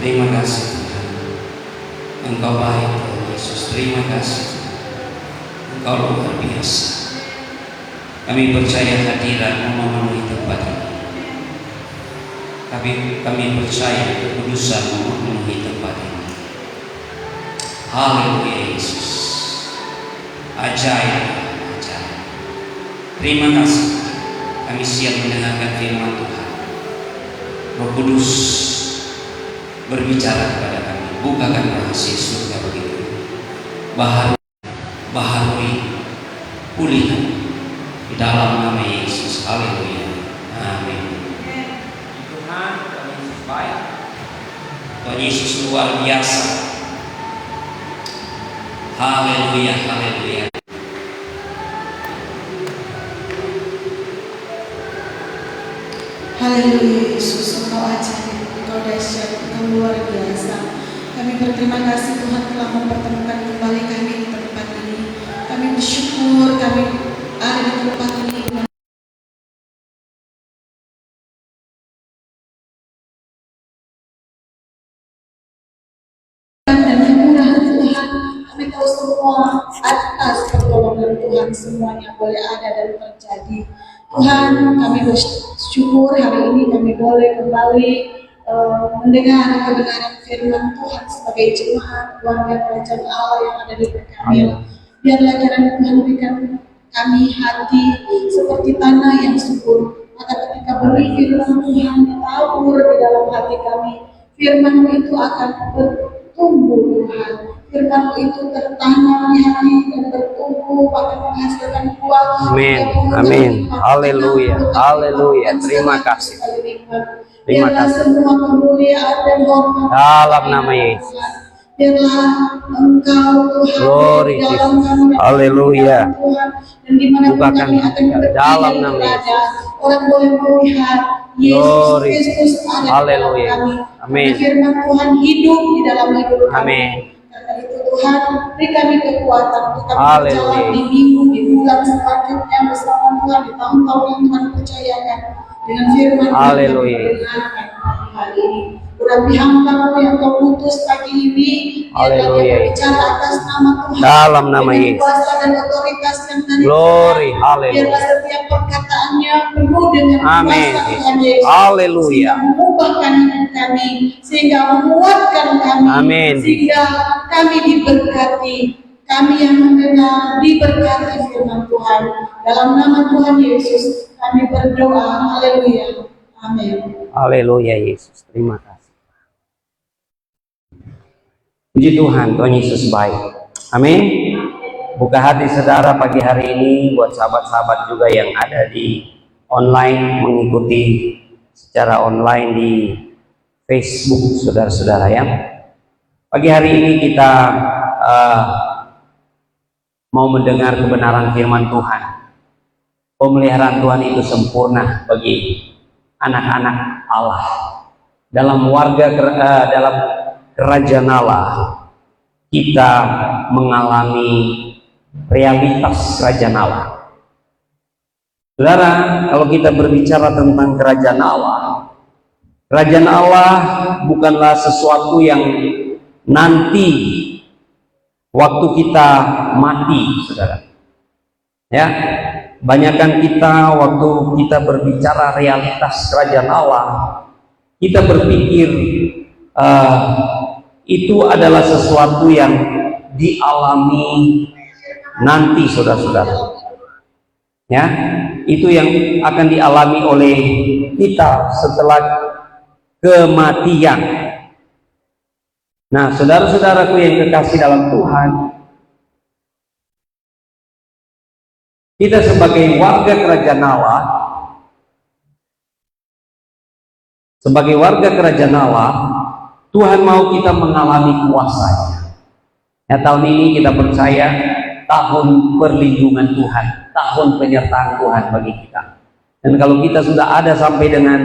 Terima kasih Tuhan. Engkau baik Tuhan Yesus. Terima kasih. Engkau luar biasa. Kami percaya hadirat-Mu memenuhi tempat ini. Kami percaya kekudusan-Mu memenuhi tempat ini. Haleluya Yesus. Ajaib, ajaib. Terima kasih. Kami siap mendengarkan firman Tuhan. Roh Kudus berbicara kepada kami. Bukakan rahasia surga begitu. Baharui, pulihkan di dalam nama Yesus. Haleluya. Amin. Tuhan Yesus baik. Tuhan Yesus luar biasa. Haleluya, haleluya. Haleluya Yesus, Engkau ajaib, Engkau dahsyat, Engkau luar biasa. Kami berterima kasih Tuhan telah mempertemukan kembali kami di tempat ini. Kami bersyukur kami ada di tempat ini. Dan kemurahan Tuhan, kami tahu semua atas pertolongan Tuhan semuanya boleh ada dan terjadi. Tuhan, kami bersyukur hari ini kami boleh kembali mendengar kebenaran firman Tuhan sebagai jemaat keluarga kerajaan Allah yang ada di Berkamil. Biarlah kiranya Tuhan berikan kami hati seperti tanah yang subur. Maka ketika benih firman Tuhan ditabur di dalam hati kami, firman-Mu itu akan bertumbuh Tuhan. Firman-Mu itu tertanam di hati dan bertumbuh akan menghasilkan buah. Amin, amin. Haleluya, haleluya. Terima kasih. Terima kasih. Semua kemuliaan dan hormat dalam nama Yesus. Biarlah Engkau Tuhan Glory dalam Jesus. kami. Haleluya. Dan dimanapun Bukakan kami akan dalam nama berada, orang boleh melihat Yesus Glory. Kristus ada di Haleluya. dalam kami. Amin. Firman Tuhan hidup di dalam hidup kami. Amin. Karena itu Tuhan, beri kami kekuatan untuk kami Haleluya. berjalan di minggu, di bulan selanjutnya bersama Tuhan, di tahun-tahun yang Tuhan percayakan dengan firman Haleluya. yang didengarkan hari ini. Urapi hamba-Mu yang Kau putus pagi ini, biarlah Haleluya. dia berbicara atas nama Tuhan Dalam nama dengan Yesus. kuasa dan otoritas yang dari Glory. Tuhan. Haleluya. Biarlah setiap perkataannya penuh dengan Amin. kuasa Tuhan Yesus. Haleluya. Sehingga mengubahkan hidup kami, sehingga menguatkan kami, Amin. sehingga kami diberkati. Kami yang mendengar diberkati firman Tuhan. Dalam nama Tuhan Yesus kami berdoa. Haleluya. Amin. Haleluya Yesus. Terima kasih. Puji Tuhan, Tuhan Yesus baik. Amin. Buka hati saudara pagi hari ini buat sahabat-sahabat juga yang ada di online, mengikuti secara online di Facebook saudara-saudara ya. Pagi hari ini kita mau mendengar kebenaran firman Tuhan. Pemeliharaan Tuhan itu sempurna bagi anak-anak Allah. Dalam dalam kerajaan Allah kita mengalami realitas kerajaan Allah. Saudara, kalau kita berbicara tentang kerajaan Allah bukanlah sesuatu yang nanti waktu kita mati, saudara. Ya, banyakkan kita waktu kita berbicara realitas kerajaan Allah, kita berpikir itu adalah sesuatu yang dialami nanti, saudara-saudara. Ya, itu yang akan dialami oleh kita setelah kematian. Nah, saudara-saudaraku yang kekasih dalam Tuhan, kita sebagai warga kerajaan Allah, Tuhan mau kita mengalami kuasa-Nya. Ya, tahun ini kita percaya tahun perlindungan Tuhan, tahun penyertaan Tuhan bagi kita. Dan kalau kita sudah ada sampai dengan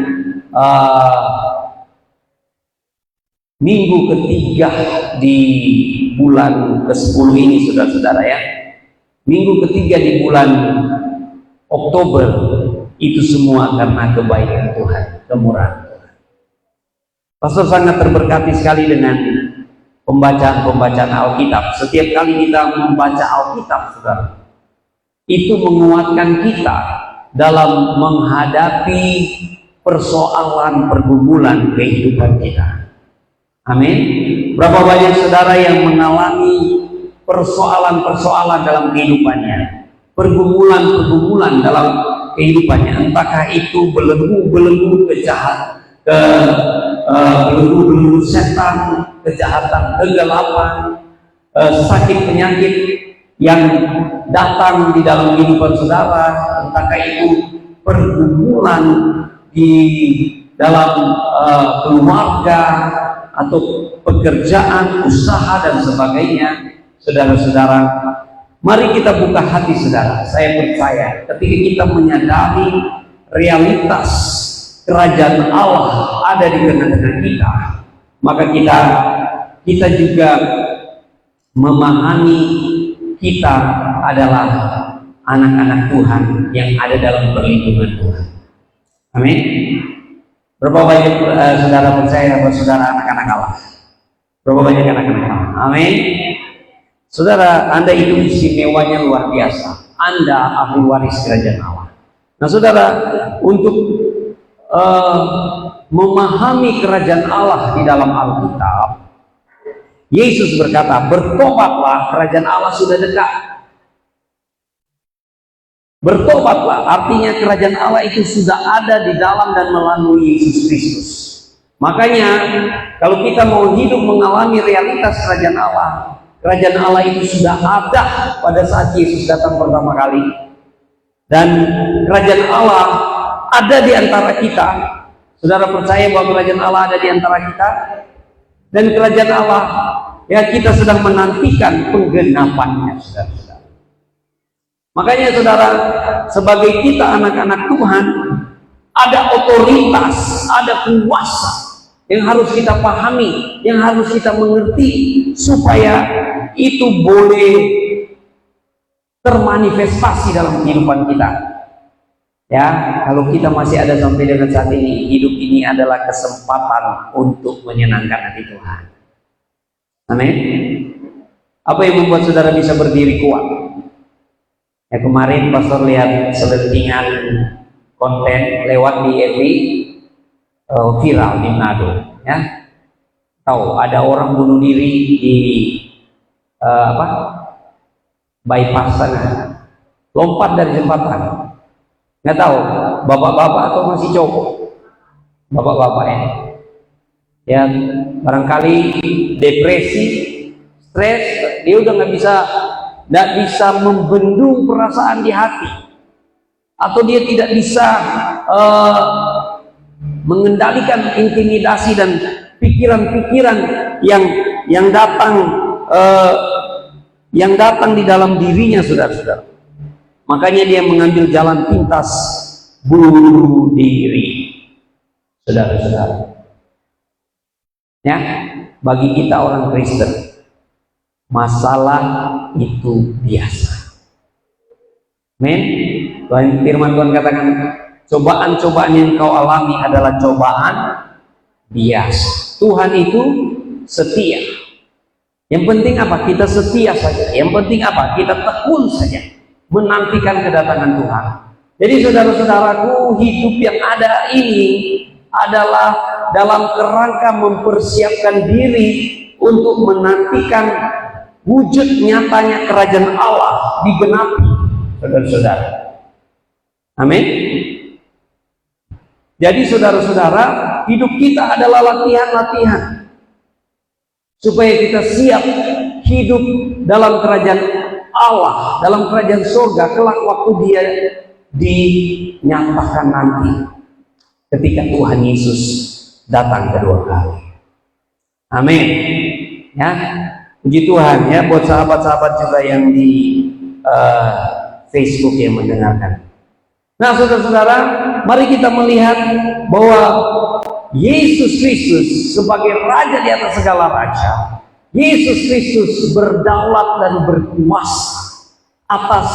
minggu ketiga di bulan ke-10 ini, saudara-saudara ya, minggu ketiga di bulan Oktober, itu semua karena kebaikan Tuhan, kemurahan Tuhan. Pastor sangat terberkati sekali dengan pembacaan Alkitab. Setiap kali kita membaca Alkitab, saudara, itu menguatkan kita dalam menghadapi persoalan pergumulan kehidupan kita. Amin. Berapa banyak saudara yang mengalami persoalan-persoalan dalam kehidupannya, pergumulan-pergumulan dalam kehidupannya, entahkah itu belenggu-belenggu belenggu-belenggu setan, kejahatan, kegelapan, sakit penyakit yang datang di dalam kehidupan saudara, entahkah itu pergumulan di dalam keluarga atau pekerjaan, usaha dan sebagainya. Saudara-saudara, mari kita buka hati, saudara. Saya percaya ketika kita menyadari realitas kerajaan Allah ada di tengah-tengah kita, maka kita juga memahami kita adalah anak-anak Tuhan yang ada dalam perlindungan Tuhan. Amin. Berapa banyak saudara percaya bahwa saudara anak-anak Allah? Berapa banyak anak-anak Allah? Amin. Saudara, Anda itu istimewanya luar biasa. Anda ahli waris kerajaan Allah. Nah, saudara, untuk memahami kerajaan Allah di dalam Alkitab, Yesus berkata, bertobatlah, kerajaan Allah sudah dekat. Bertobatlah, artinya kerajaan Allah itu sudah ada di dalam dan melalui Yesus Kristus. Makanya kalau kita mau hidup mengalami realitas kerajaan Allah itu sudah ada pada saat Yesus datang pertama kali. Dan kerajaan Allah ada di antara kita. Saudara percaya bahwa kerajaan Allah ada di antara kita? Dan kerajaan Allah, ya, kita sedang menantikan penggenapannya, saudara-saudara. Makanya saudara, sebagai kita anak-anak Tuhan, ada otoritas, ada kuasa yang harus kita pahami, yang harus kita mengerti, supaya itu boleh termanifestasi dalam kehidupan kita. Ya, kalau kita masih ada sampai dengan saat ini, hidup ini adalah kesempatan untuk menyenangkan hati Tuhan. Amin. Apa yang membuat saudara bisa berdiri kuat? Ya, kemarin pastor lihat selentingan konten lewat di FB, viral di Manado. Ya, tahu ada orang bunuh diri di bypass sana, lompat dari jembatan. Nggak tahu bapak-bapak atau masih cowok, bapak-bapak ini, ya barangkali depresi, stres, dia udah nggak bisa membendung perasaan di hati, atau dia tidak bisa mengendalikan intimidasi dan pikiran-pikiran yang datang di dalam dirinya, saudara-saudara. Makanya dia mengambil jalan pintas, bunuh diri, saudara-saudara. Ya, bagi kita orang Kristen, masalah itu biasa. Amin. Firman Tuhan katakan, cobaan-cobaan yang kau alami adalah cobaan biasa. Tuhan itu setia. Yang penting apa? Kita setia saja. Yang penting apa? Kita tekun saja menantikan kedatangan Tuhan. Jadi saudara-saudaraku, hidup yang ada ini adalah dalam kerangka mempersiapkan diri untuk menantikan wujud nyatanya kerajaan Allah digenapi, saudara-saudara. Amin. Jadi saudara-saudara, hidup kita adalah latihan-latihan supaya kita siap hidup dalam kerajaan Allah, dalam kerajaan surga kelak waktu dia dinyatakan nanti ketika Tuhan Yesus datang kedua kali. Amin. Ya, puji Tuhan ya, buat sahabat-sahabat juga yang di Facebook yang mendengarkan. Nah, saudara-saudara, mari kita melihat bahwa Yesus Kristus sebagai Raja di atas segala raja, Yesus Kristus berdaulat dan berkuasa atas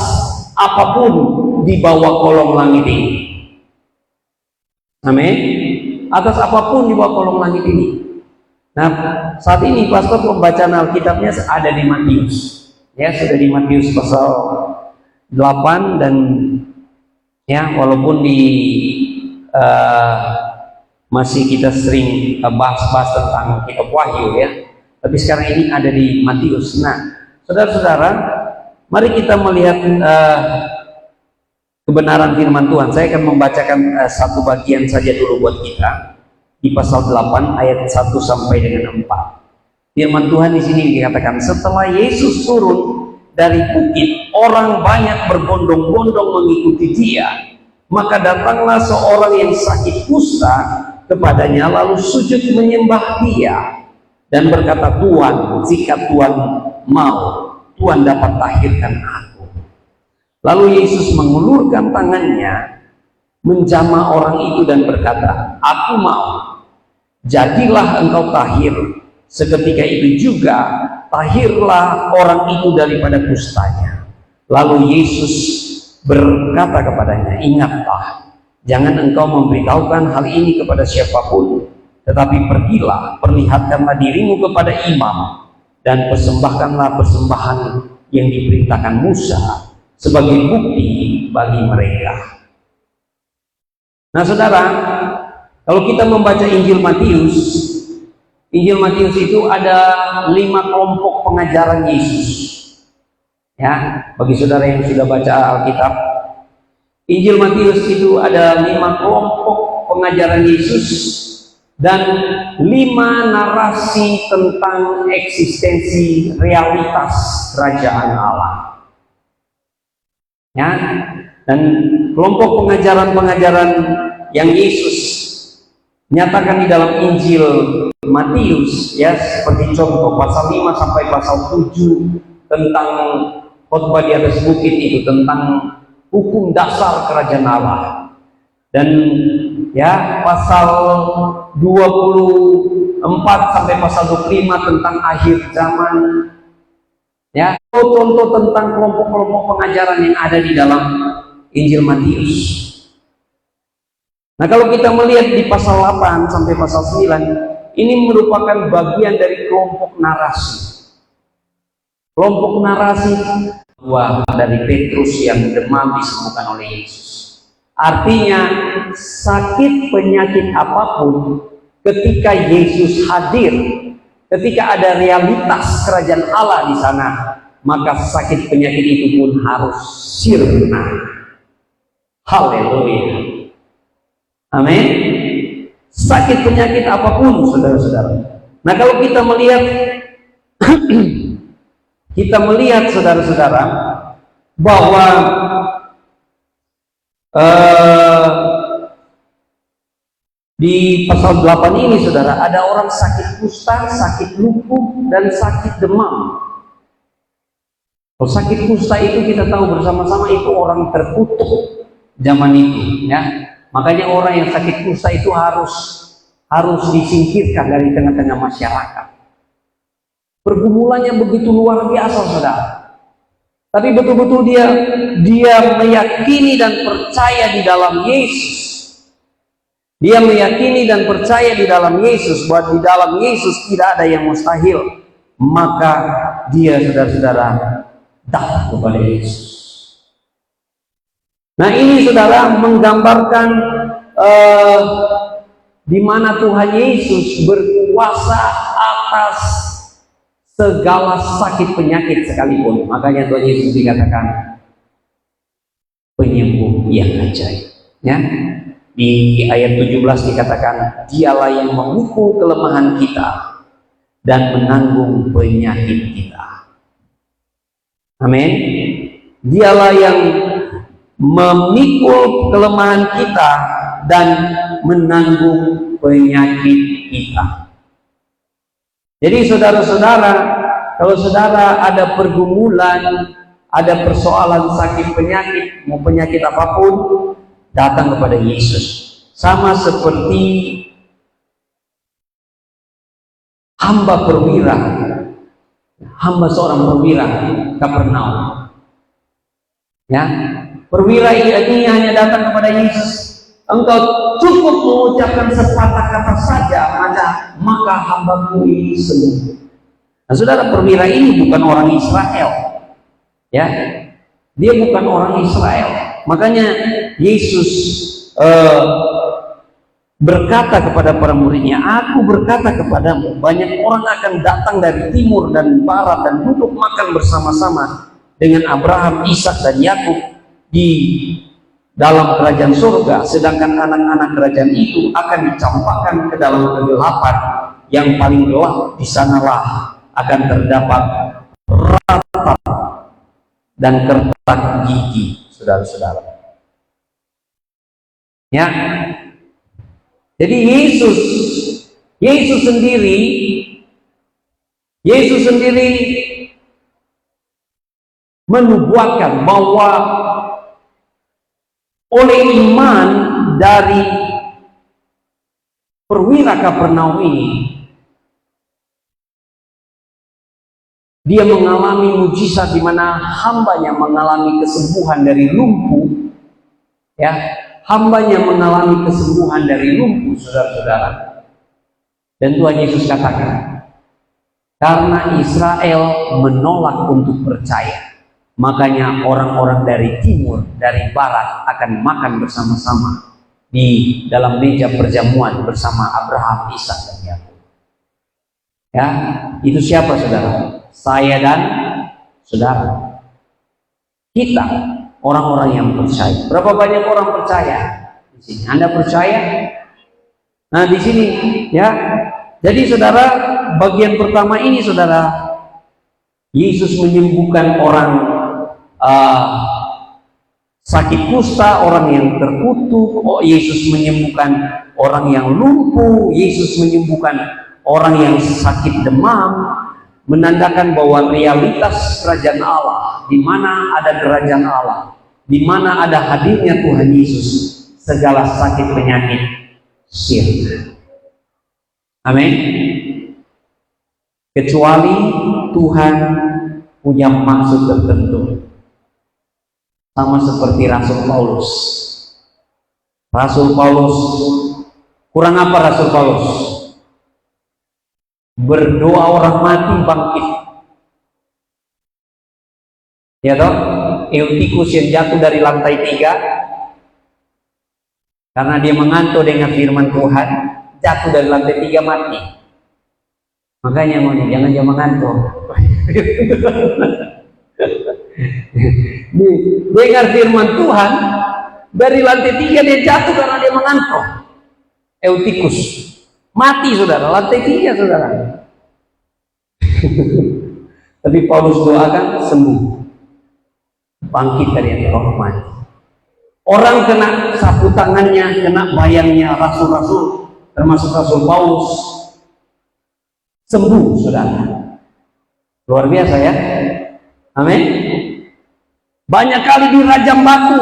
apapun di bawah kolong langit ini. Amin. Atas apapun di bawah kolong langit ini. Nah, saat ini pastor pembacaan Alkitabnya ada di Matius. Ya, sudah di Matius pasal 8 dan ya walaupun di masih kita sering bahas-bahas tentang kitab Wahyu ya, tapi sekarang ini ada di Matius. Nah, saudara-saudara, mari kita melihat kebenaran firman Tuhan. Saya akan membacakan satu bagian saja dulu buat kita di pasal 8 ayat 1 sampai dengan 4. Firman Tuhan di sini dikatakan, setelah Yesus turun dari bukit, orang banyak berbondong-bondong mengikuti dia. Maka datanglah seorang yang sakit kusta kepadanya, lalu sujud menyembah dia dan berkata, Tuhan, jika Tuhan mau, Tuhan dapat tahirkan aku. Lalu Yesus mengulurkan tangannya, menjamah orang itu dan berkata, aku mau, jadilah engkau tahir. Seketika itu juga tahirlah orang itu daripada kustanya. Lalu Yesus berkata kepadanya, ingatlah, jangan engkau memberitahukan hal ini kepada siapapun, tetapi pergilah, perlihatkanlah dirimu kepada imam, dan persembahkanlah persembahan yang diperintahkan Musa sebagai bukti bagi mereka. Nah saudara, kalau kita membaca Injil Matius itu ada 5 kelompok pengajaran Yesus. Ya, bagi saudara yang sudah baca Alkitab, Injil Matius itu ada 5 kelompok pengajaran Yesus dan 5 narasi tentang eksistensi realitas kerajaan Allah. Ya, dan kelompok pengajaran-pengajaran yang Yesus nyatakan di dalam Injil Matius, ya, seperti contoh pasal 5 sampai pasal 7 tentang khotbah di atas bukit itu, tentang hukum dasar kerajaan Allah. Dan ya, pasal 24 sampai pasal 25 tentang akhir zaman. Ya, contoh tentang kelompok-kelompok pengajaran yang ada di dalam Injil Matius. Nah, kalau kita melihat di pasal 8 sampai pasal 9, ini merupakan bagian dari kelompok narasi. Kelompok narasi dari Petrus yang demam disembuhkan oleh Yesus. Artinya, sakit penyakit apapun ketika Yesus hadir, ketika ada realitas kerajaan Allah di sana, maka sakit penyakit itu pun harus sirna. Haleluya. Amin. Sakit penyakit apapun, saudara-saudara. Nah, kalau kita melihat saudara-saudara, bahwa di pasal 8 ini, saudara, ada orang sakit kusta, sakit lupus, dan sakit demam. Kalau sakit kusta itu kita tahu bersama-sama itu orang terkutuk zaman itu, ya. Makanya orang yang sakit kusta itu harus disingkirkan dari tengah-tengah masyarakat. Pergumulannya begitu luar biasa, saudara. Tapi betul-betul dia meyakini dan percaya di dalam Yesus. Dia meyakini dan percaya di dalam Yesus, bahwa di dalam Yesus tidak ada yang mustahil. Maka dia, saudara-saudara, datang kepada Yesus. Nah, ini, saudara, menggambarkan di mana Tuhan Yesus berkuasa atas segala sakit penyakit sekalipun. Makanya Tuhan Yesus dikatakan penyembuh yang ajaib. Ya, di ayat 17 dikatakan, dialah yang memikul kelemahan kita dan menanggung penyakit kita. Amin. Dialah yang memikul kelemahan kita dan menanggung penyakit kita. Jadi saudara-saudara, kalau saudara ada pergumulan, ada persoalan sakit penyakit, mau penyakit apapun, datang kepada Yesus. Sama seperti hamba perwira, hamba seorang perwira Kapernaum. Ya, perwira ini hanya datang kepada Yesus. Engkau cukup mengucapkan sepatah kata saja, maka berkata, maka hambaku ini sembuh. Nah, saudara, perwira ini bukan orang Israel, ya, dia bukan orang Israel. Makanya Yesus berkata kepada para muridnya, aku berkata kepadamu, banyak orang akan datang dari timur dan barat dan duduk makan bersama-sama dengan Abraham, Ishak dan Yakub di dalam kerajaan surga, sedangkan anak-anak kerajaan itu akan dicampakkan ke dalam kegelapan yang paling gelap. Di sanalah akan terdapat ratap dan kertak gigi, saudara-saudara. Ya, jadi Yesus sendiri menubuatkan bahwa oleh iman dari perwira Kapernaum ini, dia mengalami mujizat di mana hambanya mengalami kesembuhan dari lumpuh, ya, hambanya mengalami kesembuhan dari lumpuh, saudara-saudara. Dan Tuhan Yesus katakan, karena Israel menolak untuk percaya, makanya orang-orang dari timur, dari barat akan makan bersama-sama di dalam meja perjamuan bersama Abraham, Ishak dan Yakub. Ya, itu siapa, saudara? Saya dan saudara. Kita orang-orang yang percaya. Berapa banyak orang percaya di sini? Anda percaya? Nah, di sini, ya. Jadi, saudara, bagian pertama ini, saudara, Yesus menyembuhkan orang sakit kusta, orang yang terkutuk. Yesus menyembuhkan orang yang lumpuh. Yesus menyembuhkan orang yang sakit demam, menandakan bahwa realitas kerajaan Allah, di mana ada kerajaan Allah, di mana ada hadirnya Tuhan Yesus, segala sakit penyakit sirna. Amin. Kecuali Tuhan punya maksud tertentu. Sama seperti Rasul Paulus. Rasul Paulus kurang apa Rasul Paulus? Berdoa orang mati bangkit. Ya toh? Eutikus yang jatuh dari lantai 3 karena dia mengantuk dengan firman Tuhan, jatuh dari lantai 3 mati. Makanya jangan mengantuk. Dengar firman Tuhan, dari lantai 3 dia jatuh karena dia mengantuk. Eutikus mati, saudara, lantai 3, saudara. Tapi Paulus doakan sembuh, bangkit dari roh mati. Orang kena sapu tangannya, kena bayangnya rasul-rasul, termasuk Rasul Paulus, sembuh, saudara. Luar biasa, ya. Amin. Banyak kali dirajam batu,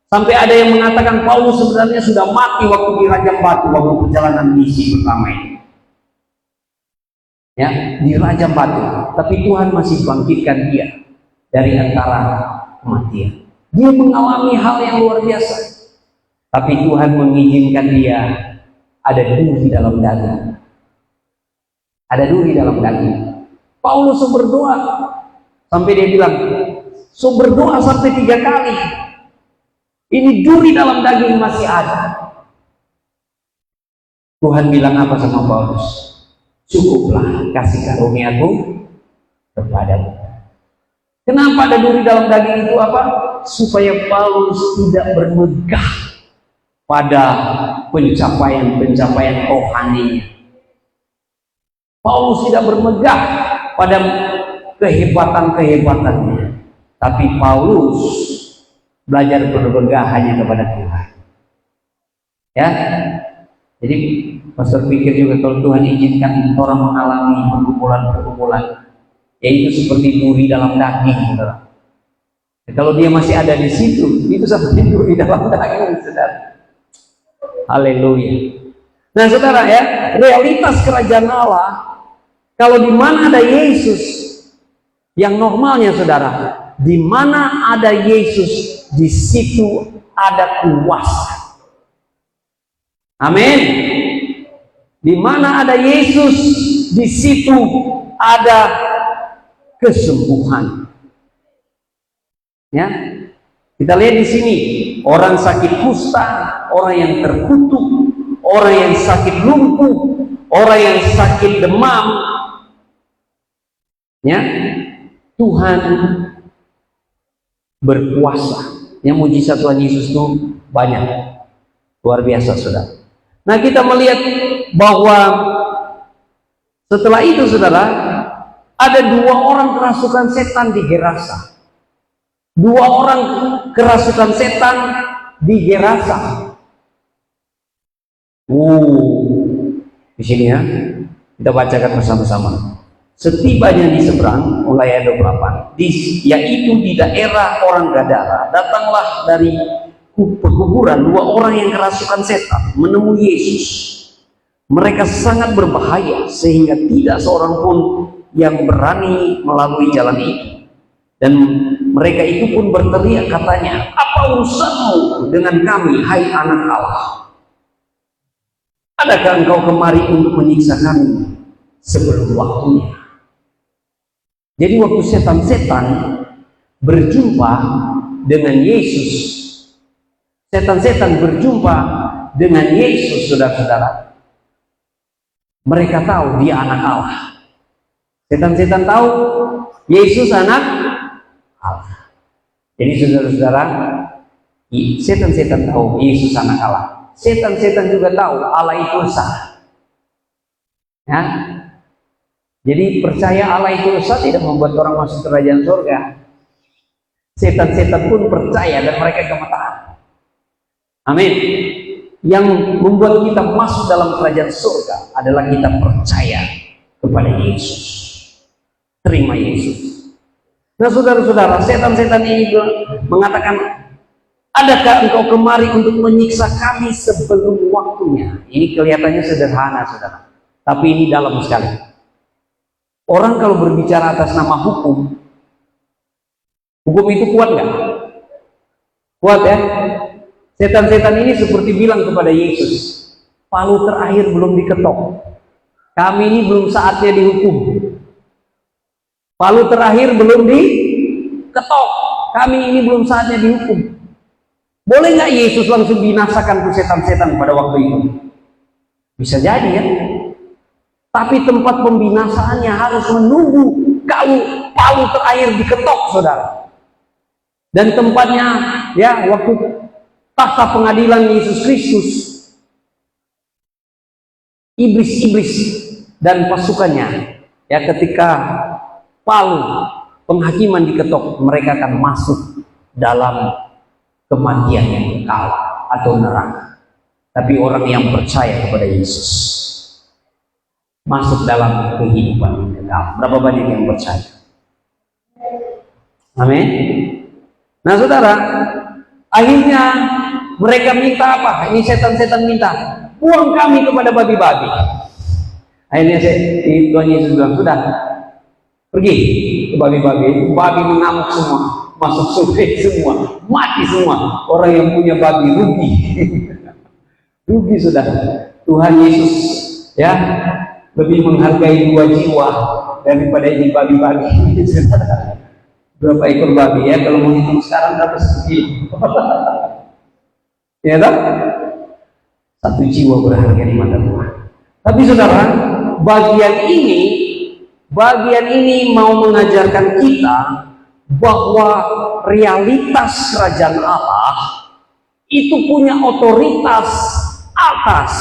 sampai ada yang mengatakan Paulus sebenarnya sudah mati waktu dirajam batu, waktu perjalanan misi pertama ini. Ya, dirajam batu, tapi Tuhan masih bangkitkan dia dari antara kematian. Dia mengalami hal yang luar biasa, tapi Tuhan mengizinkan dia ada duri dalam daging. Ada duri dalam daging. Paulus berdoa sampai dia bilang, berdoa sampai 3 kali. Ini duri dalam daging masih ada. Tuhan bilang apa sama Paulus? Cukuplah kasih karuniaku kepadamu. Kenapa ada duri dalam daging itu apa? Supaya Paulus tidak bermegah pada pencapaian rohaninya. Paulus tidak bermegah pada kehebatan-kehebatannya. Tapi Paulus belajar bermegah hanya kepada Tuhan. Ya. Jadi pastor pikir juga kalau Tuhan izinkan orang mengalami pergumulan-pergumulan, yaitu seperti duri dalam daging, saudara. Kalau dia masih ada di situ, itu seperti duri dalam daging, saudara. Haleluya. Nah, saudara, ya, realitas kerajaan Allah, kalau di mana ada Yesus, yang normalnya, saudara, di mana ada Yesus, di situ ada kuasa. Amin. Di mana ada Yesus, di situ ada kesembuhan. Ya, kita lihat di sini orang sakit kusta, orang yang terkutuk, orang yang sakit lumpuh, orang yang sakit demam. Ya, Tuhan berkuasa. Yang mujizat Tuhan Yesus itu banyak, luar biasa, saudara. Nah, kita melihat bahwa setelah itu, saudara, ada 2 orang kerasukan setan di Gerasa. 2 orang kerasukan setan di Gerasa. Di sini ya, kita bacakan bersama-sama. Setibanya di seberang, mulai ayat 28, yaitu di daerah orang Gadara, datanglah dari pekuburan 2 orang yang kerasukan setan menemui Yesus. Mereka sangat berbahaya sehingga tidak seorang pun yang berani melalui jalan itu. Dan mereka itu pun berteriak, katanya, "Apa urusanmu dengan kami, hai anak Allah? Adakah engkau kemari untuk menyiksa kami sebelum waktunya?" Jadi waktu setan-setan berjumpa dengan Yesus, setan-setan berjumpa dengan Yesus, saudara-saudara, mereka tahu dia anak Allah. Setan-setan tahu Yesus anak Allah. Jadi saudara-saudara, setan-setan tahu Yesus anak Allah. Setan-setan juga tahu Allah itu esa. Ya. Jadi percaya Allah itu esa tidak membuat orang masuk kerajaan surga. Setan-setan pun percaya dan mereka gemetar. Amin. Yang membuat kita masuk dalam kerajaan surga adalah kita percaya kepada Yesus. Terima Yesus. Nah, saudara-saudara, setan-setan ini mengatakan, "Adakah engkau kemari untuk menyiksa kami sebelum waktunya?" Ini kelihatannya sederhana, saudara, tapi ini dalam sekali. Orang kalau berbicara atas nama hukum itu kuat nggak? Kuat ya? Setan-setan ini seperti bilang kepada Yesus, "Palu terakhir belum diketok. Kami ini belum saatnya dihukum. Palu terakhir belum diketok. Kami ini belum saatnya dihukum." Boleh nggak Yesus langsung binasakan ke setan-setan pada waktu itu? Bisa jadi ya. Tapi tempat pembinasaannya harus menunggu kalau palu terakhir diketok, saudara. Dan tempatnya ya waktu tahta pengadilan Yesus Kristus, iblis-iblis dan pasukannya, ya ketika palu penghakiman diketok, mereka akan masuk dalam kematian yang kekal atau neraka. Tapi orang yang percaya kepada Yesus masuk dalam kehidupan yang kekal. Berapa banyak yang percaya? Amin. Nah, saudara, akhirnya mereka minta apa? Ini setan-setan minta, "Buang kami kepada babi-babi." Akhirnya Tuhan Yesus bilang, "Sudah, pergi ke babi-babi." Babi mengamuk semua, masuk surga semua, mati semua. Orang yang punya babi rugi. Rugi, sudah. Tuhan Yesus ya lebih menghargai 2 jiwa daripada ini babi-babi. Berapa ekor babi ya? Kalau mau hitung sekarang berapa segitu? Ya tak? 1 jiwa berharga di mata Tuhan. Tapi saudara, bagian ini mau mengajarkan kita bahwa realitas kerajaan Allah itu punya otoritas atas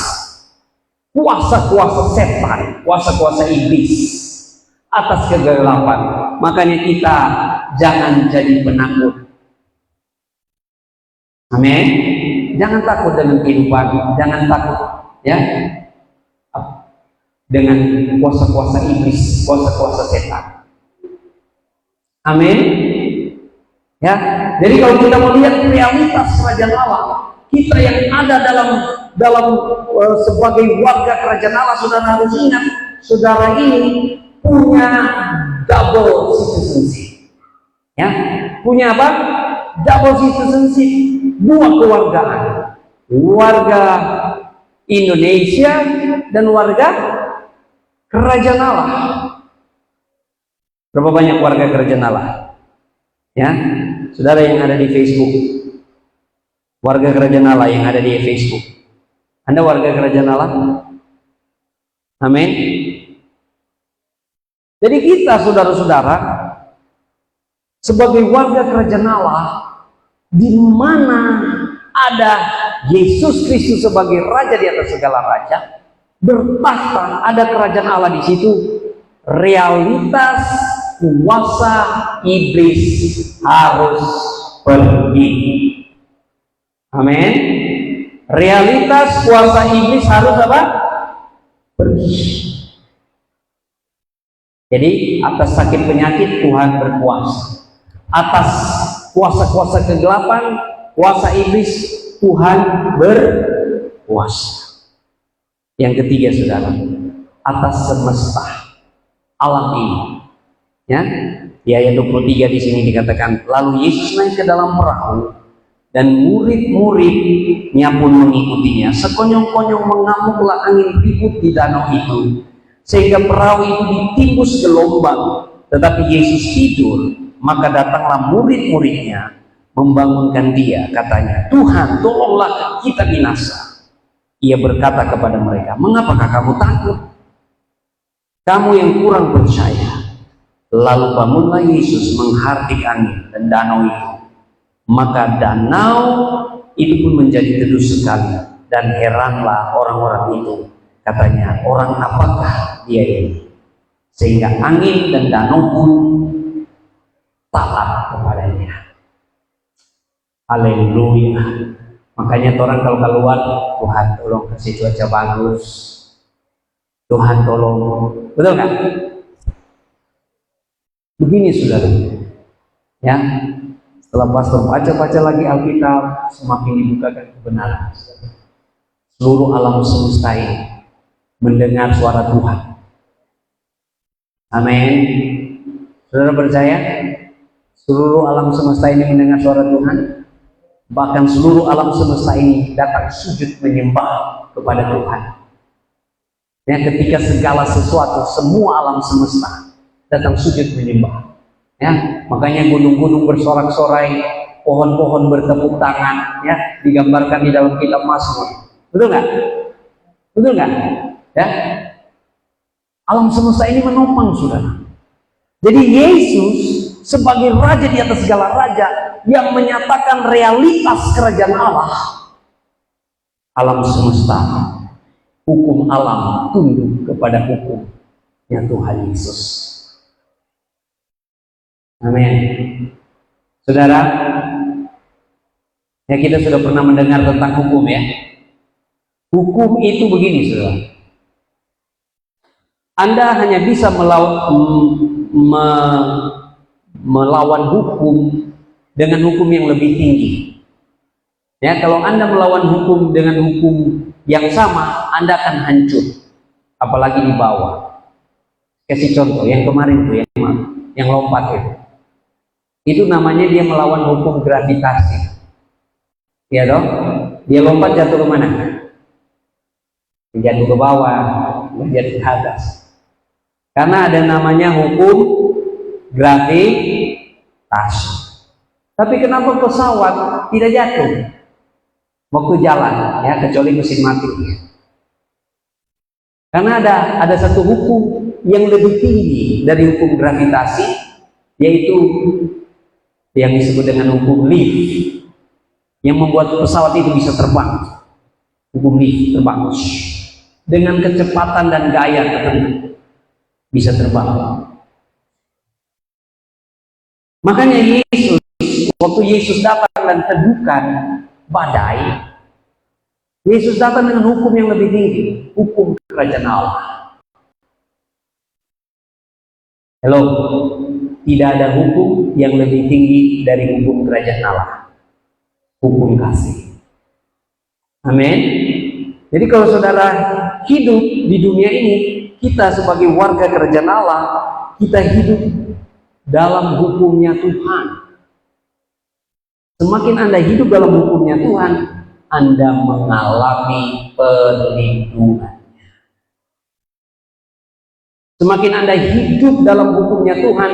kuasa-kuasa setan, kuasa-kuasa iblis, atas kegelapan. Makanya kita jangan jadi penakut. Amin. Jangan takut dengan kehidupan, jangan takut ya dengan kuasa-kuasa iblis, kuasa-kuasa setan. Amin. Ya. Jadi kalau kita melihat realitas kerajaan Allah, kita yang ada dalam sebagai warga kerajaan Allah, saudara harus ingat, saudara ini punya double citizenship. Ya, punya apa? Double citizenship, 2 kewargaan. Warga Indonesia dan warga kerajaan Allah. Berapa banyak warga kerajaan Allah? Ya, saudara yang ada di Facebook, warga kerajaan Allah yang ada di Facebook, Anda warga kerajaan Allah? Amin. Jadi kita saudara-saudara sebagai warga kerajaan Allah, di mana ada Yesus Kristus sebagai Raja di atas segala raja, bertahta, ada kerajaan Allah di situ. Realitas kuasa iblis harus pergi. Amin. Realitas kuasa iblis harus apa? Pergi. Jadi atas sakit penyakit Tuhan berkuasa. Atas kuasa-kuasa kegelapan, kuasa iblis, Tuhan berkuasa. Yang ketiga saudara, atas semesta alam ini. Ya, di ayat 23 di sini dikatakan, lalu Yesus naik ke dalam perahu dan murid-muridnya pun mengikutinya. Sekonyong-konyong mengamuklah angin ribut di danau itu, sehingga perahu itu ditimbus gelombang. Tetapi Yesus tidur. Maka datanglah murid-muridnya membangunkan dia, katanya, Tuhan, tolonglah kita binasa. Ia berkata kepada mereka, mengapakah kamu takut? Kamu yang kurang percaya. Lalu bangunlah Yesus menghardik angin dan danau itu. Maka danau itu pun menjadi teduh sekali, dan heranlah orang-orang itu. Katanya, orang apakah dia ini? Sehingga angin dan danau pun taat kepadanya. Haleluya. Makanya orang kalau keluar, Tuhan tolong kasih cuaca bagus, Tuhan tolong, betul nggak? Begini saudara, ya, setelah pastor baca-baca lagi Alkitab, semakin dibukakan kebenaran. Seluruh alam semesta ini mendengar suara Tuhan. Amin. Saudara percaya? Seluruh alam semesta ini mendengar suara Tuhan. Bahkan seluruh alam semesta ini datang sujud menyembah kepada Tuhan. Ya, ketika segala sesuatu, semua alam semesta datang sujud menyembah. Ya, makanya gunung-gunung bersorak-sorai, pohon-pohon bertepuk tangan, ya, digambarkan di dalam kitab Mazmur. Betul nggak? Betul nggak? Ya, alam semesta ini menopang saudara. Jadi Yesus sebagai Raja di atas segala raja yang menyatakan realitas kerajaan Allah, alam semesta, hukum alam tunduk kepada hukumnya Tuhan Yesus. Amin. Saudara, ya, kita sudah pernah mendengar tentang hukum, ya. Hukum itu begini saudara, Anda hanya bisa melawan hukum dengan hukum yang lebih tinggi. Ya, kalau Anda melawan hukum dengan hukum yang sama, Anda akan hancur, apalagi di bawah. Kasih contoh yang kemarin tuh, yang lompat itu namanya dia melawan hukum gravitasi. Ya dong, dia lompat jatuh ke mana? Jatuh ke bawah, jatuh ke atas. Karena ada namanya hukum gravitasi. Tapi kenapa pesawat tidak jatuh waktu jalan, ya, kecuali mesin mati? Karena ada satu hukum yang lebih tinggi dari hukum gravitasi, yaitu yang disebut dengan hukum lift, yang membuat pesawat itu bisa terbang. Hukum lift, terbang dengan kecepatan dan gaya tertentu, bisa terbang. Makanya Yesus, waktu Yesus datang dan teduhkan badai, Yesus datang dengan hukum yang lebih tinggi, hukum kerajaan Allah. Hello, tidak ada hukum yang lebih tinggi dari hukum kerajaan Allah, hukum kasih. Amin. Jadi kalau saudara hidup di dunia ini, kita sebagai warga kerajaan Allah, kita hidup dalam hukumnya Tuhan. Semakin Anda hidup dalam hukumnya Tuhan, Anda mengalami perlindungan. Semakin Anda hidup dalam hukumnya Tuhan,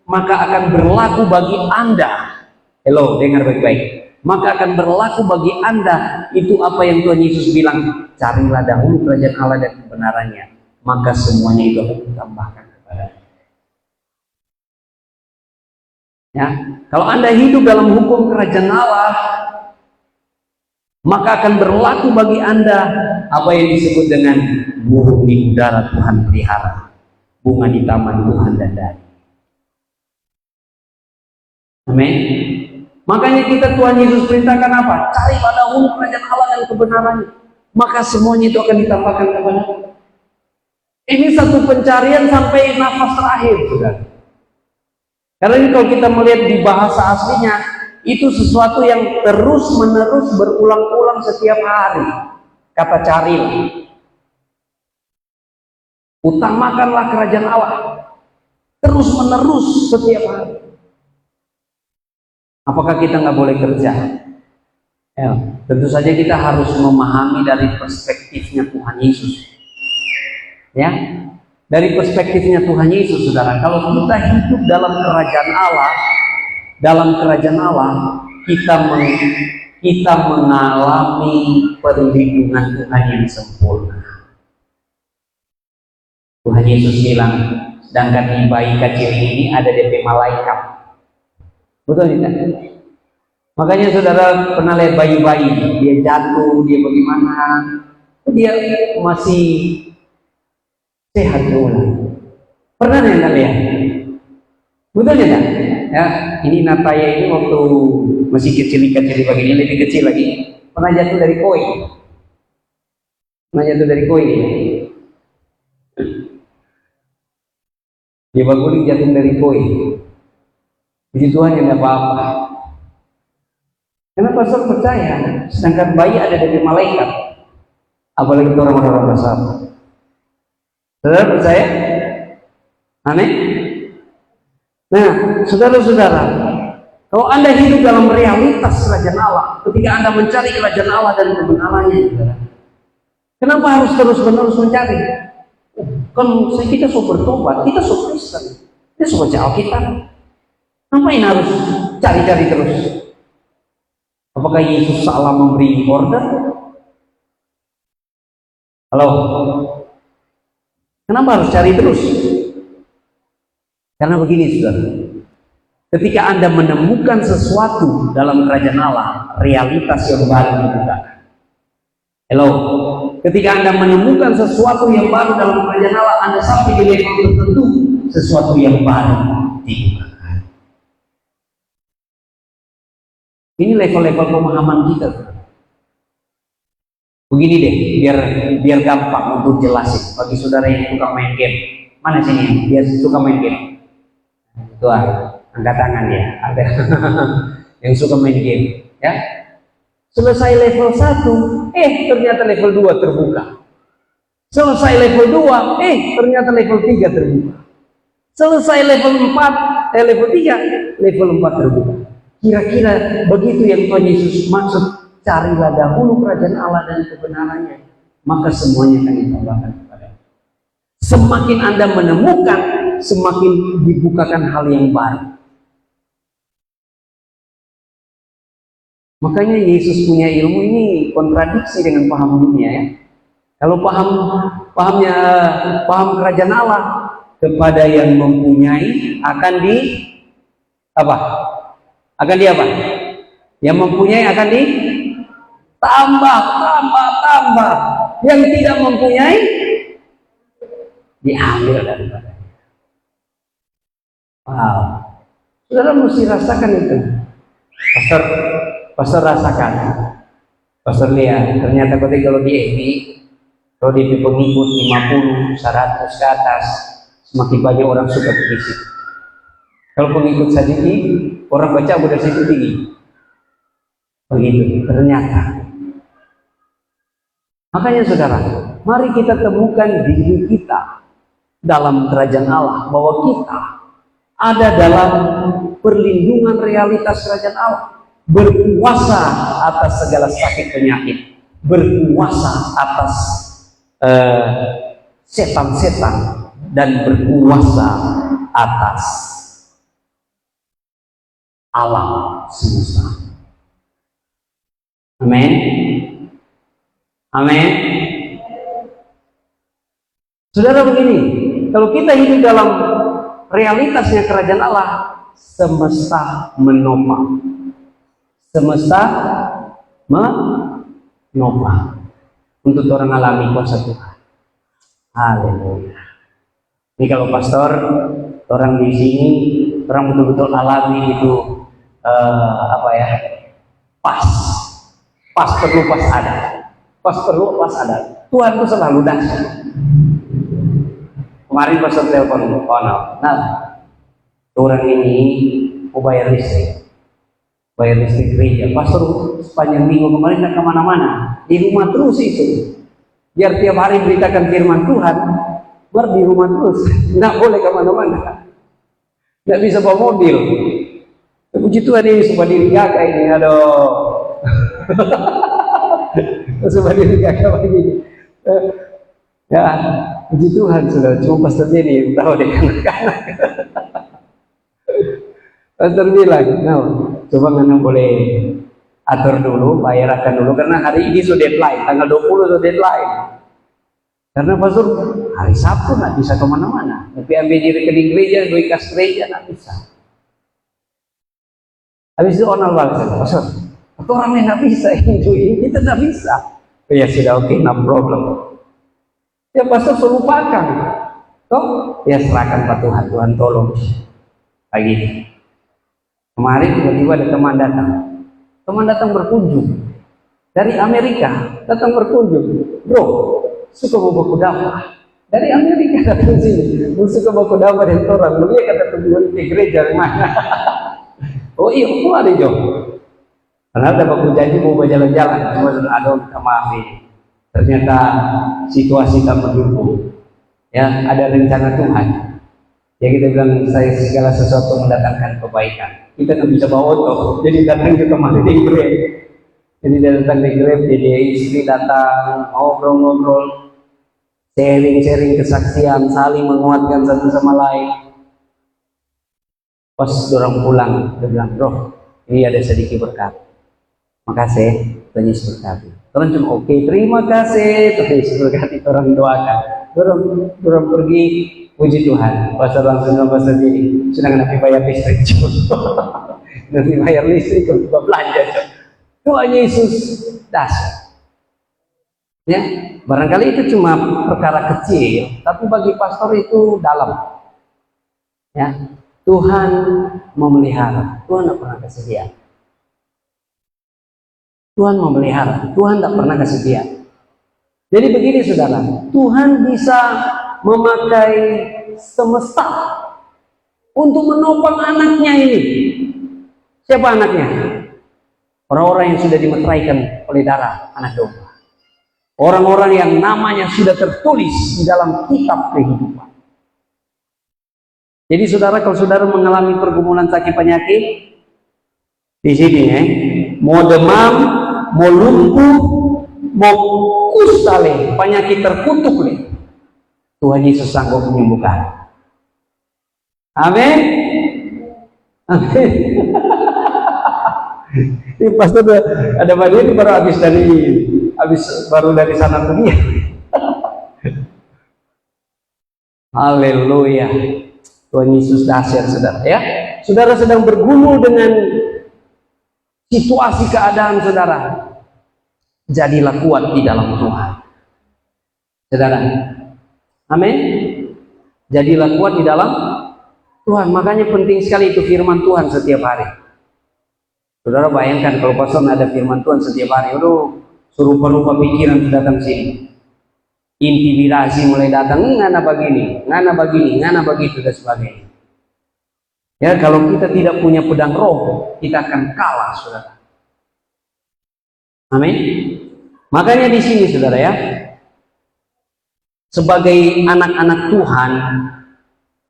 maka akan berlaku bagi Anda. Hello, dengar baik-baik. Maka akan berlaku bagi Anda itu apa yang Tuhan Yesus bilang, carilah dahulu kerajaan Allah dan kebenarannya, maka semuanya itu akan ditambahkan kepada Anda. Ya, kalau Anda hidup dalam hukum kerajaan Allah, maka akan berlaku bagi Anda apa yang disebut dengan burung di udara Tuhan pelihara, bunga di taman Tuhan dandani. Amin. Makanya kita Tuhan Yesus perintahkan apa? Cari pada dahulu kerajaan Allah dan kebenarannya, maka semuanya itu akan ditambahkan kepada kita. Ini satu pencarian sampai nafas terakhir, saudara. Karena ini kalau kita melihat di bahasa aslinya, itu sesuatu yang terus menerus berulang-ulang setiap hari. Kata carilah. Utamakanlah kerajaan Allah. Terus menerus setiap hari. Apakah kita nggak boleh kerja? Ya, tentu saja kita harus memahami dari perspektifnya Tuhan Yesus. Ya, dari perspektifnya Tuhan Yesus, saudara. Kalau kita hidup dalam kerajaan Allah, kita mengalami perlindungan Tuhan yang sempurna. Tuhan Yesus bilang, sedangkan di bayi kecil ini ada DP malaikat. Betul tidak? Makanya saudara pernah lihat bayi-bayi, dia jatuh, dia bagaimana, dia masih sehat ulang. Pernah nggak lihat? Betul tidak? Ya, ini Nataya ini waktu masih kecil-kecil begini, lebih kecil lagi, pernah jatuh dari koin. Pernah jatuh dari koin. Dia bangun jatuh dari koin. Puji Tuhan yang tidak apa-apa. Karena pastor percaya, sedangkan bayi ada dari malaikat, apalagi orang-orang besar. Saudara percaya? Amin. Nah, saudara-saudara, kalau Anda hidup dalam realitas kerajaan Allah, ketika Anda mencari kerajaan Allah dan kebenarannya, kenapa harus terus-menerus mencari? Kan kita so bertobat, kita so Kristen, kita so baca Alkitab. Ngapain harus cari-cari terus? Apakah Yesus salah memberi order? Halo? Kenapa harus cari terus? Karena begini, saudara. Ketika Anda menemukan sesuatu dalam kerajaan Allah, realitas yang baru dibukakan. Hello? Ketika Anda menemukan sesuatu yang baru dalam kerajaan Allah, Anda sampai di level tertentu, sesuatu yang baru dibukakan. Ini level-level pemahaman kita. Begini deh, biar gampang untuk jelasin bagi saudara yang suka main game. Mana sini yang suka main game? Tuh, angkat tangan ya. Ada yang suka main game, ya. Selesai level 1, ternyata level 2 terbuka. Selesai level 2, ternyata level 3 terbuka. Selesai level 4, level 3, level 4 terbuka. Kira-kira begitu yang Tuhan Yesus maksud, carilah dahulu kerajaan Allah dan kebenarannya, maka semuanya akan ditambahkan kepada Anda. Semakin Anda menemukan, semakin dibukakan hal yang baru. Makanya Yesus punya ilmu ini kontradiksi dengan paham dunia, ya. Kalau paham kerajaan Allah, kepada yang mempunyai akan di apa? Akan di apa? Yang mempunyai akan ditambah. Yang tidak mempunyai diambil daripada. Wow. Saudara mesti rasakan itu. Pastor rasakan. Pastor lihat, ternyata kalau di FB, kalau di pengikut 50, 100 ke atas, semakin banyak orang suka berisik. Kalau pengikut sedikit, orang baca udah situ tinggi. Begitu, ternyata. Makanya saudara, mari kita temukan diri kita dalam kerajaan Allah, bahwa kita ada dalam perlindungan realitas kerajaan Allah. berkuasa atas segala sakit penyakit, berkuasa atas setan-setan, dan berkuasa atas alam semesta. Amin. Amin. Saudara, begini, kalau kita hidup dalam realitasnya kerajaan Allah, semesta menopang. Semesta menopang untuk orang alami kuasa Tuhan. Haleluya. Ini kalau pastor, orang di sini, orang betul-betul alami itu pas perlu pas ada, pas perlu pas ada. Tuhan itu selalu dahsyat. Kemarin pastor telepon, nah, orang ini mau bayar listrik gereja. Pastor sepanjang minggu kemarin tidak kemana-mana, di rumah terus itu. Biar tiap hari beritakan firman Tuhan, di rumah terus, tidak boleh kemana-mana, tidak bisa bawa mobil. Puji Tuhan, ini supaya diri jaga ini, aduh. Supaya diri jaga begini. Ya, puji Tuhan, sudah cuma pastornya ini tahu deh anak-anak. Pastor bilang, nah, coba ngana boleh atur dulu, bayarkan dulu, karena hari ini sudah deadline, tanggal 20 sudah deadline. Karena pastor hari Sabtu nggak bisa kemana-mana, tapi ambil di rekening gereja, duit kas gereja nggak bisa. Habis itu onal balik, pastor, atau orangnya nggak bisa ini duit, kita nggak bisa. Oh, ya sudah, oke, no problem. Ya pastor suruh lupakan, toh ya serahkan Pak Tuhan, Tuhan tolong. Lagi ini kemarin tiba-tiba ada teman datang berkunjung dari Amerika, datang berkunjung, bro, suka mau baku dakwah dari Amerika datang sini, suka baku dakwah dari orang, dia kata tujuan ke gereja mana? Oh iya, aku ada jom, karena ada baku janji mau berjalan-jalan, cuma ada minta maaf ini. Ternyata situasi tak mendukung, ya ada rencana Tuhan. Ya kita bilang saya segala sesuatu mendatangkan kebaikan. Kita nggak bisa bawa otot, jadi datang ke kemari di Grab. Jadi datang di Grab, jadi istri datang ngobrol-ngobrol, sharing kesaksian, saling menguatkan satu sama lain. Pas orang pulang, dia bilang, bro, ini ada sedikit berkat. Makasih, Tuhan Yesus berkati. Orang cuma oke, terima kasih, Tuhan Yesus berkati, orang doakan. Orang pergi, puji Tuhan. Pastor langsung sama pastor ini, sedang nanti bayar listrik, nanti bayar listrik, kalau belanja. Tuhan Yesus dahsyat. Ya, barangkali itu cuma perkara kecil, tapi bagi pastor itu dalam. Ya, Tuhan memelihara, Tuhan tidak pernah kasih dia. Tuhan memelihara, Tuhan tidak pernah kasih dia. Jadi begini saudara, Tuhan bisa memakai semesta untuk menopang anaknya ini. Siapa anaknya? Orang-orang yang sudah dimeteraikan oleh darah anak domba. Orang-orang yang namanya sudah tertulis di dalam kitab kehidupan. Jadi saudara, kalau saudara mengalami pergumulan sakit penyakit, di sini mau demam, mau lumpuh, mau kustale, penyakit terkutuk nih, Tuhan Yesus sanggup menyembuhkan. Amin. Amin. Ini pastor ada bagian ini baru dari sana dunia. Haleluya. Tuhan Yesus dahsyat saudara ya. Saudara sedang bergumul dengan situasi keadaan saudara. Jadilah kuat di dalam Tuhan. Saudara. Amin. Jadilah kuat di dalam Tuhan. Makanya penting sekali itu firman Tuhan setiap hari. Saudara bayangkan kalau pastor ada firman Tuhan setiap hari, serupa-rupa pikiran datang sini. Intimidasi mulai datang, ngana begini, ngana begitu dan sebagainya. Ya, kalau kita tidak punya pedang roh, kita akan kalah, saudara. Amin. Makanya di sini, saudara ya, sebagai anak-anak Tuhan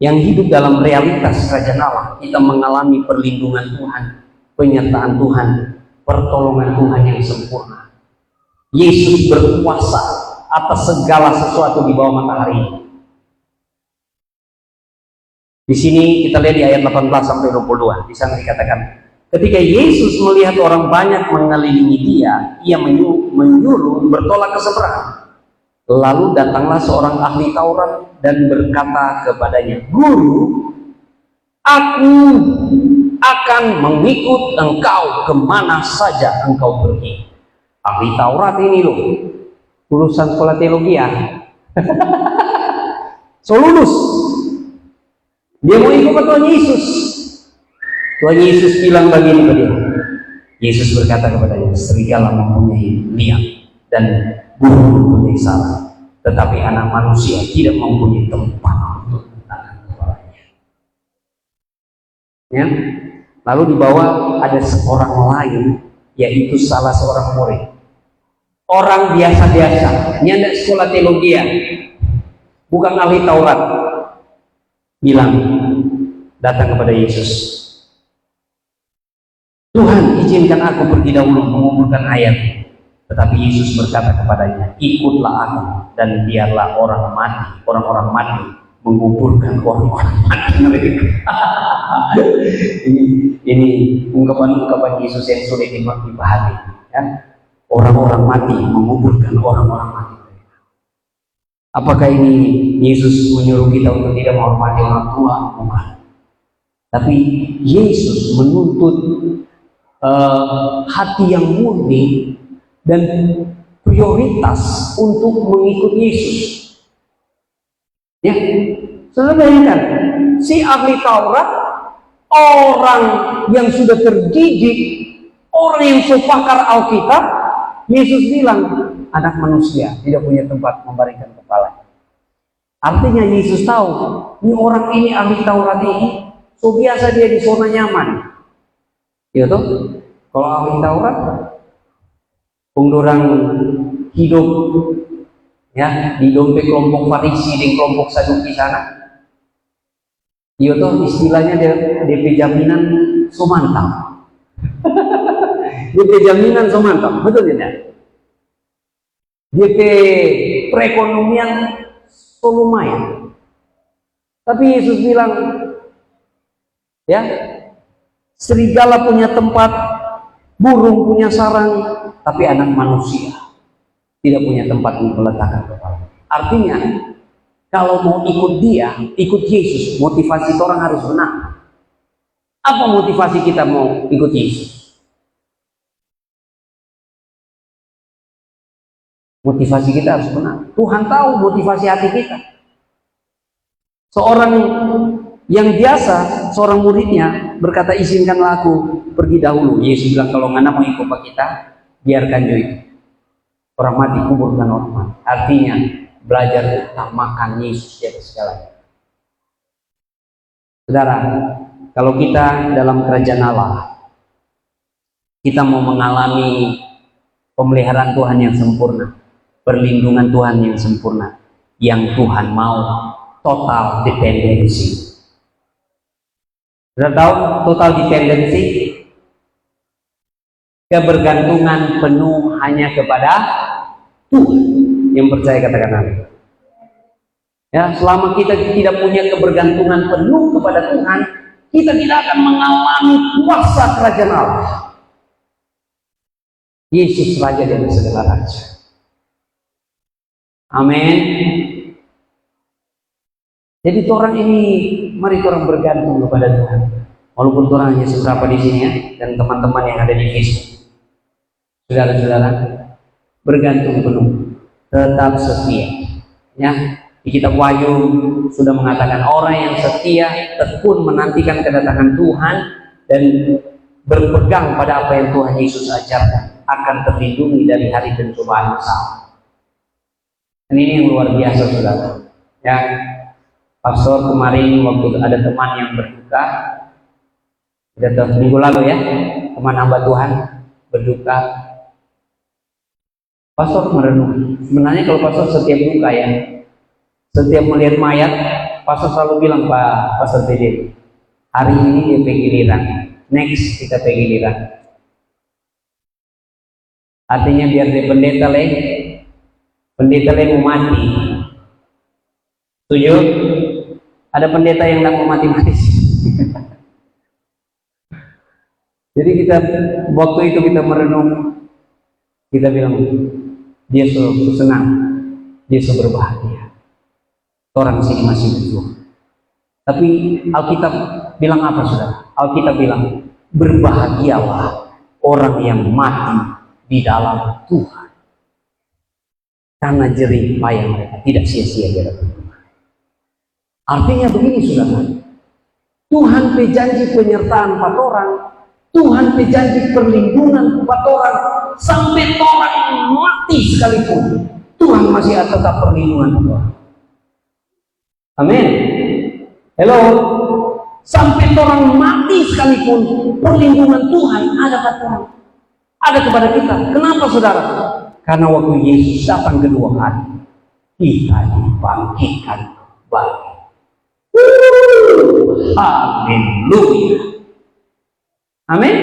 yang hidup dalam realitas kerajaan Allah, kita mengalami perlindungan Tuhan, penyertaan Tuhan, pertolongan Tuhan yang sempurna. Yesus berkuasa atas segala sesuatu di bawah matahari. Di sini kita lihat di ayat 18 sampai 22. Di sana dikatakan, ketika Yesus melihat orang banyak mengelilingi dia, ia menyuruh bertolak ke seberang. Lalu datanglah seorang ahli Taurat dan berkata kepadanya, Guru, aku akan mengikut engkau kemana saja engkau pergi. Ahli Taurat ini loh, lulusan sekolah teologi ya. So lulus. Dia mau ikut ke Tuhan Yesus. Tuhan Yesus bilang begini kepada dia. Yesus berkata kepadanya, serigala mempunyai liang dan burung mempunyai sarang, tetapi anak manusia tidak mempunyai tempat untuk meletakkan kepalanya. Ya. Lalu di bawah ada seorang lain, yaitu salah seorang murid. Orang biasa-biasa, nyandak sekolah teologi, bukan ahli Taurat, bilang, datang kepada Yesus. Tuhan, izinkan aku pergi dahulu mengumpulkan ayat. Tetapi Yesus berkata kepadanya, ikutlah aku dan biarlah orang-orang mati mengumpulkan orang-orang mati mereka. ini ungkapan Yesus yang sulit dipahami. Ya? Orang-orang mati mengumpulkan orang-orang mati mereka. Apakah ini Yesus menyuruh kita untuk tidak menghormati orang tua? Bukan. Tapi Yesus menuntut hati yang murni dan prioritas untuk mengikut Yesus. Ya, saudara bayangkan, si ahli Taurat, orang yang sudah terdidik, orang yang sepakar Alkitab, Yesus bilang, anak manusia tidak punya tempat membaringkan kepala. Artinya Yesus tahu, ini orang ini ahli Taurat ini, so biasa dia di zona nyaman. Ya toh, kalau ahli Taurat, orang hidup ya di dompet kelompok Farisi dan kelompok Saduki sana. Iya toh, istilahnya DP jaminan somantang. DP jaminan somantang, betul tidak? DP perekonomian so lumayan. Tapi Yesus bilang, ya, serigala punya tempat, burung punya sarang, tapi anak manusia tidak punya tempat untuk meletakkan kepala. Artinya, kalau mau ikut dia, ikut Yesus, motivasi orang harus benar. Apa motivasi kita mau ikut Yesus? Motivasi kita harus benar. Tuhan tahu motivasi hati kita. Seorang yang biasa, seorang muridnya berkata, izinkanlah aku pergi dahulu. Yesus bilang, kalau ngana mau ikut kita, biarkan juga. Orang mati kuburkan orang mati. Artinya belajar tak makan Yesus di atas segalanya. Saudara, kalau kita dalam kerajaan Allah, kita mau mengalami pemeliharaan Tuhan yang sempurna, perlindungan Tuhan yang sempurna, yang Tuhan mau total dependensi. Sudah tahu total dependensi? Kebergantungan penuh hanya kepada Tuhan. Yang percaya katakan amin. Ya, selama kita tidak punya kebergantungan penuh kepada Tuhan, kita tidak akan mengalami kuasa kerajaan Allah. Yesus Raja dan segala raja. Amin. Jadi orang ini, mari orang bergantung kepada Tuhan. Walaupun orang hanya seberapa di sini ya, dan teman-teman yang ada di Facebook, saudara-saudara, bergantung penuh, tetap setia. Ya, di kitab Wahyu sudah mengatakan orang yang setia tekun menantikan kedatangan Tuhan dan berpegang pada apa yang Tuhan Yesus ajarkan akan terlindungi dari hari pencobaan besar. Dan ini yang luar biasa, saudara. Ya, Pastor kemarin waktu ada teman yang berduka, minggu lalu ya, teman hamba Tuhan berduka. Pastor merenung. Sebenarnya kalau pastor setiap duka ya, setiap melihat mayat, pastor selalu bilang, Pak Pastor PD, hari ini DP giliran, next kita pergi giliran. Artinya biar dia pendeta mau mati. Setuju? Ada pendeta yang tidak mau mati-mati. Jadi kita waktu itu kita merenung, kita bilang dia senang, dia berbahagia. Orang sini masih berjuang. Tapi Alkitab bilang apa, saudara? Alkitab bilang berbahagialah orang yang mati di dalam Tuhan, karena jerih payah mereka tidak sia-sia di dalam Tuhan. Artinya begini, saudara, Tuhan berjanji penyertaan 4 orang, Tuhan berjanji perlindungan 4 orang, sampai orang mati sekalipun Tuhan masih tetap perlindungan Tuhan. Amin. Hello. Sampai orang mati sekalipun perlindungan Tuhan ada kepada kita. Kenapa, saudara? Karena waktu Yesus datang kedua kali, kita dibangkitkan kembali. Haleluya. Amin.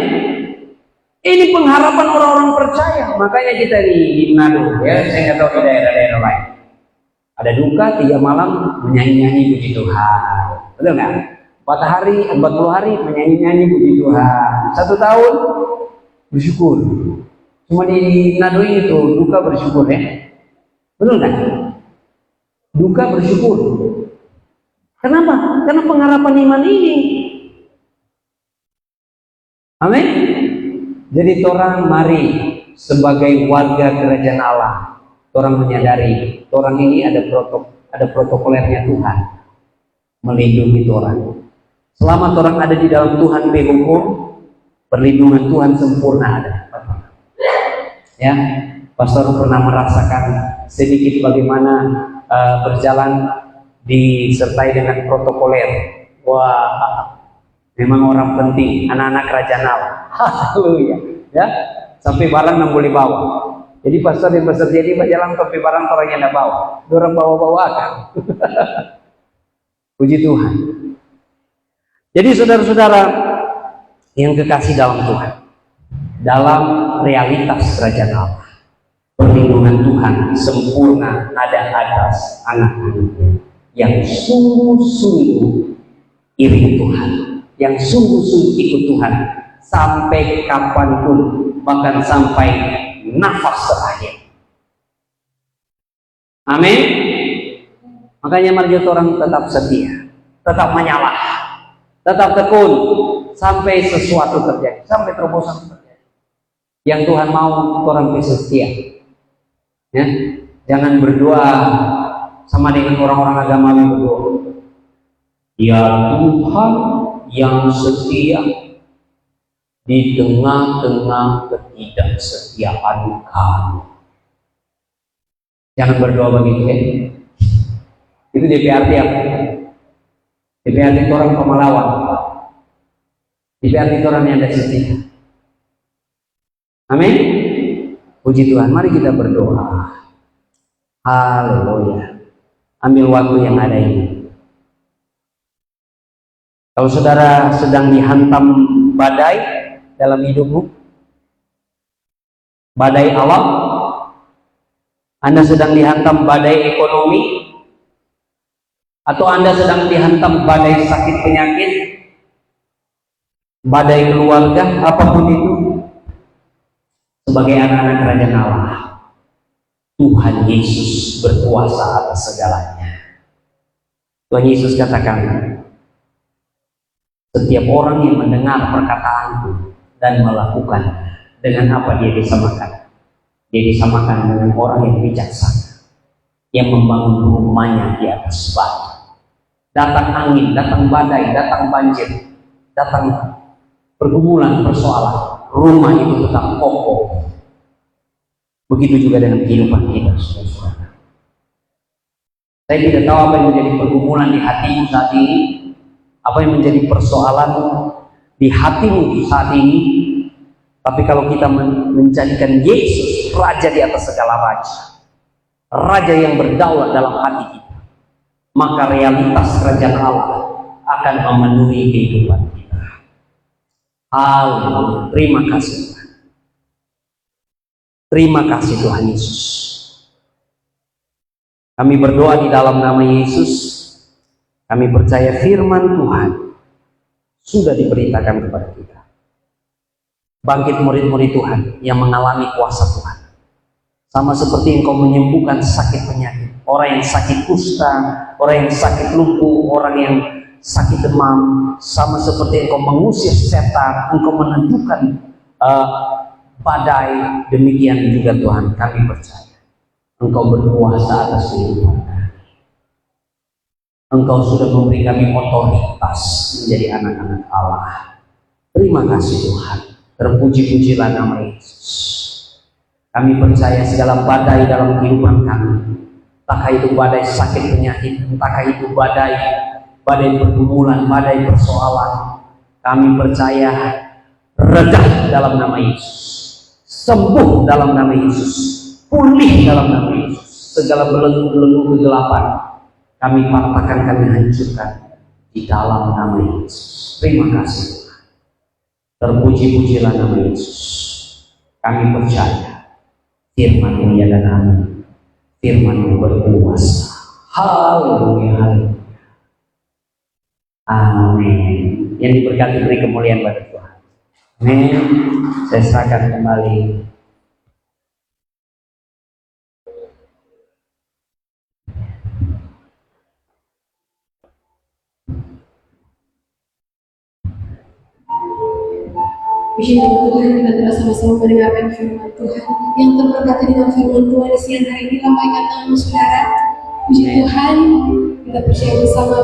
Ini pengharapan orang-orang percaya. Makanya kita di Manado, ya, saya nggak tahu di daerah-daerah lain. Ada duka 3 malam menyanyi-nyanyi puji Tuhan. Betul nggak? 40 hari menyanyi-nyanyi puji Tuhan. 1 tahun bersyukur. Cuma di Manado ini tuh duka bersyukur, ya. Betul nggak? Duka bersyukur. Kenapa? Karena pengharapan iman ini. Amin. Jadi orang mari sebagai warga kerajaan Allah, orang menyadari orang ini ada protokolernya Tuhan melindungi orang. Selama orang ada di dalam Tuhan berhukum, perlindungan Tuhan sempurna ada. Ya, pastor pernah merasakan sedikit bagaimana berjalan disertai dengan protokoler. Wah, memang orang penting, anak-anak kerajaan Allah. Haleluya. Ya, sampai barang yang boleh bawa. Jadi pastor yang beserta jadi berjalan sampai barang orang yang tidak bawa. Orang bawa-bawa kan. Puji Tuhan. Jadi saudara-saudara yang kekasih dalam Tuhan, dalam realitas kerajaan Allah, perlindungan Tuhan sempurna ada atas anak-anaknya yang sungguh-sungguh iri Tuhan, yang sungguh-sungguh ikut Tuhan sampai kapanpun, bahkan sampai nafas terakhir. Amin. Makanya mari orang tetap setia, tetap menyala, tetap tekun sampai sesuatu terjadi, sampai terobosan terjadi. Yang Tuhan mau orang bisa setia. Ya, jangan berdoa sama dengan orang-orang agama yang berdoa. Ya Tuhan yang setia di tengah-tengah ketidaksetiaan kami. Jangan berdoa begitu, ya. Itu DPRT apa? DPRT itu orang pemelawan. DPRT itu orang yang ada setia. Amin. Puji Tuhan. Mari kita berdoa. Haleluya. Ambil waktu yang ada ini. Kalau saudara sedang dihantam badai dalam hidupmu, badai alam, Anda sedang dihantam badai ekonomi, atau Anda sedang dihantam badai sakit penyakit, badai keluarga, apapun itu, sebagai anak-anak kerajaan Allah, Tuhan Yesus berkuasa atas segalanya. Tuhan Yesus katakan, setiap orang yang mendengar perkataanku dan melakukan, dengan apa dia disamakan? Dia disamakan dengan orang yang bijaksana, yang membangun rumahnya di atas batu. Datang angin, datang badai, datang banjir, datang pergumulan, persoalan, rumah itu tetap kokoh. Begitu juga dengan kehidupan kita, saudara. Saya tidak tahu apa yang menjadi pergumulan di hatimu saat ini, apa yang menjadi persoalanmu di hatimu saat ini. Tapi kalau kita menjadikan Yesus Raja di atas segala raja, Raja yang berdaulat dalam hati kita, maka realitas kerajaan Allah akan memenuhi kehidupan kita. Haleluya. Terima kasih Tuhan. Terima kasih Tuhan Yesus. Kami berdoa di dalam nama Yesus. Kami percaya firman Tuhan sudah diberitakan kepada kita. Bangkit murid-murid Tuhan yang mengalami kuasa Tuhan. Sama seperti Engkau menyembuhkan sakit penyakit. Orang yang sakit kusta, orang yang sakit lumpuh, orang yang sakit demam. Sama seperti Engkau mengusir setan, Engkau menentukan badai. Demikian juga Tuhan, kami percaya Engkau berkuasa atas kehidupan kami. Engkau sudah memberi kami otoritas menjadi anak-anak Allah. Terima kasih Tuhan. Terpuji-pujilah nama Yesus. Kami percaya segala badai dalam kehidupan kami, entahkah itu badai sakit penyakit, entahkah itu badai pergumulan, badai persoalan, kami percaya reda dalam nama Yesus, sembuh dalam nama Yesus, pulih dalam nama Yesus. Segala belenggu-belenggu kegelapan kami patahkan, kami hancurkan di dalam nama Yesus. Terima kasih Tuhan. Terpuji-pujilah nama Yesus. Kami percaya firman-Mu ya dan amin. Firman-Mu berkuasa. Haleluya. Amin. Yang diberkati beri kemuliaan pada Tuhan. Amin. Saya serahkan kembali. Puji nama Tuhan, kita telah sama-sama mendengarkan firman Tuhan. Yang terberkati dengan firman Tuhan di siang hari ini, lambaikan tangan saudara. Puji Tuhan, kita percaya bersama